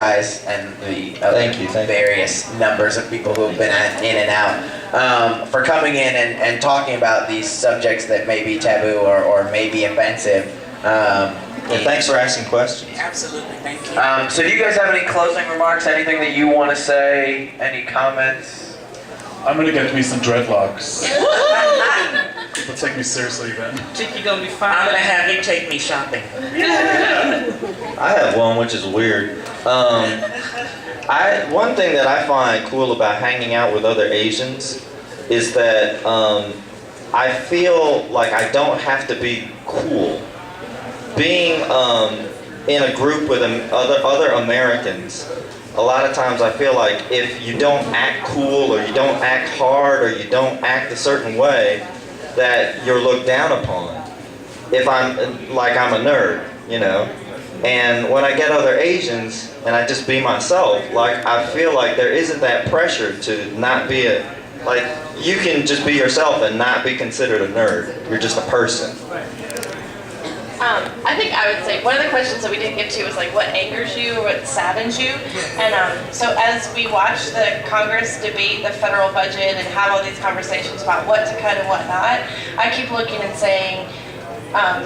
guys and the Thank you. various numbers of people who have been in and out for coming in and talking about these subjects that may be taboo or may be offensive. Thanks for asking questions. Absolutely, thank you. So do you guys have any closing remarks, anything that you want to say, any comments? I'm gonna get me some dreadlocks. People take me seriously then. Think you're gonna be fine? I'm gonna have you take me shopping. I have one which is weird. One thing that I find cool about hanging out with other Asians is that I feel like I don't have to be cool. Being in a group with other Americans, a lot of times I feel like if you don't act cool or you don't act hard or you don't act a certain way, that you're looked down upon. If I'm a nerd, you know. And when I get other Asians and I just be myself, like I feel like there isn't that pressure to not be you can just be yourself and not be considered a nerd. You're just a person. I think I would say one of the questions that we didn't get to was like what angers you or what saddens you. And so as we watch the Congress debate the federal budget and have all these conversations about what to cut and what not, I keep looking and saying,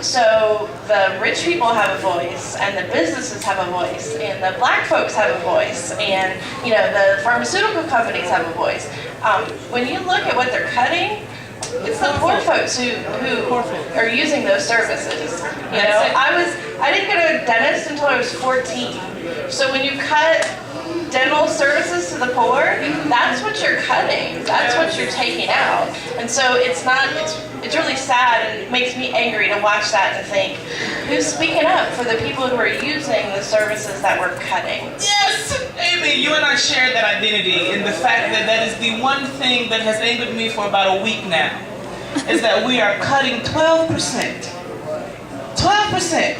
so the rich people have a voice, and the businesses have a voice, and the black folks have a voice, and the pharmaceutical companies have a voice. When you look at what they're cutting, it's the poor folks who are using those services. I didn't go to a dentist until I was 14. So when you cut dental services to the poor, that's what you're cutting. That's what you're taking out. And so it's really sad, and it makes me angry to watch that and think, who's speaking up for the people who are using the services that we're cutting? Yes! Amy, you and I share that identity in the fact that that is the one thing that has angered me for about a week now, is that we are cutting 12%. 12%.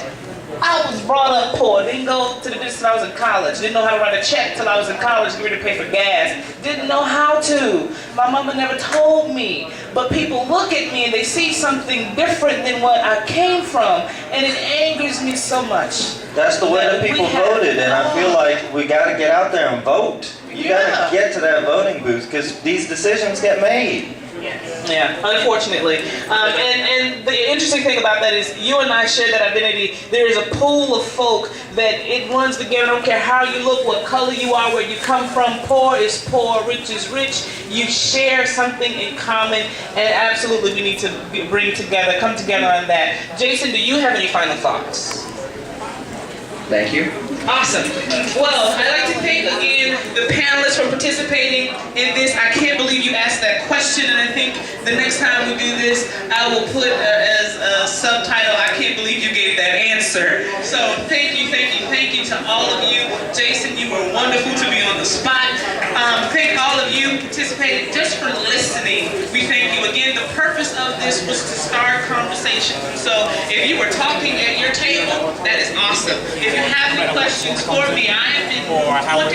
I was brought up poor, didn't go to the dentist till I was in college, didn't know how to write a check till I was in college, get ready to pay for gas, didn't know how to. My mama never told me. But people look at me and they see something different than what I came from, and it angers me so much. That's the way the people voted, and I feel like we got to get out there and vote. You got to get to that voting booth because these decisions get made. Yeah, unfortunately. And the interesting thing about that is you and I share that identity. There is a pool of folk that it runs together. I don't care how you look, what color you are, where you come from. Poor is poor, rich is rich. You share something in common, and absolutely we need to come together on that. Jason, do you have any final thoughts? Thank you. Awesome. Well, I'd like to thank again the panelists for participating in this. I can't believe you asked that question, and I think the next time we do this, I will put as a subtitle, I can't believe you gave that answer. So thank you to all of you. Jason, you were wonderful to be on the spot. Thank all of you who participated just for listening. We thank you. Again, the purpose of this was to start conversations. And so if you were talking at your table, that is awesome. If you have any questions for me, I am in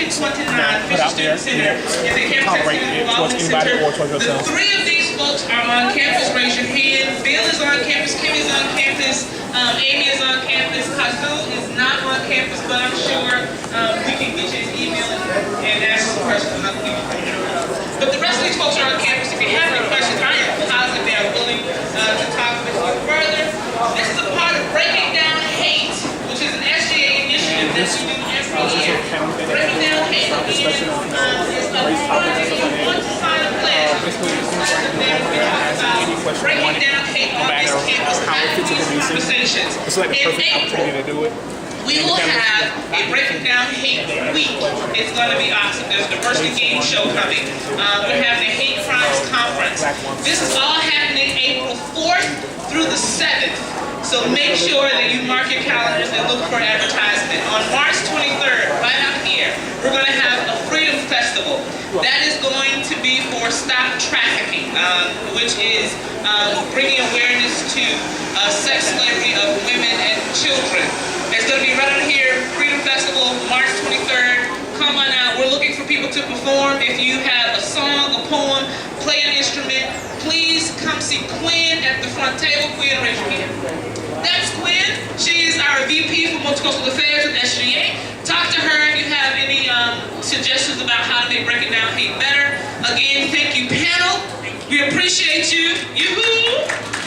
2029 Fisher Student Center in the Campus Development Center. The three of these folks are on campus. Raise your hand. Bill is on campus. Kim is on campus. Amy is on campus. Kazu is not on campus, but I'm sure we can get you his email and ask some questions. But the rest of these folks are on campus. If you have any questions, I am positive they are willing to talk with you further. This is a part of Breaking Down Hate, which is an SGA initiative that we do every year. Breaking Down Hate again is the part that you want to sign a pledge. Breaking Down Hate on this campus, having these conversations. In April, we will have a Breaking Down Hate Week. It's going to be awesome. There's a diversity game show coming. We're having a Hate Crimes Conference. This is all happening April 4th through the 7th. So make sure that you mark your calendars and look for advertisement. On March 23rd, right out here, we're going to have a Freedom Festival. That is going to be for Stop Trafficking, which is bringing awareness to sex slavery of women and children. It's going to be right out here, Freedom Festival, March 23rd. Come on out. We're looking for people to perform. If you have a song, a poem, play an instrument, please come see Quinn at the front table. Quinn, raise your hand. That's Quinn. She is our VP for Multicultural Affairs with SGA. Talk to her if you have sessions about how to make breaking down hate better. Again, thank you, panel. We appreciate you. Yoo-hoo!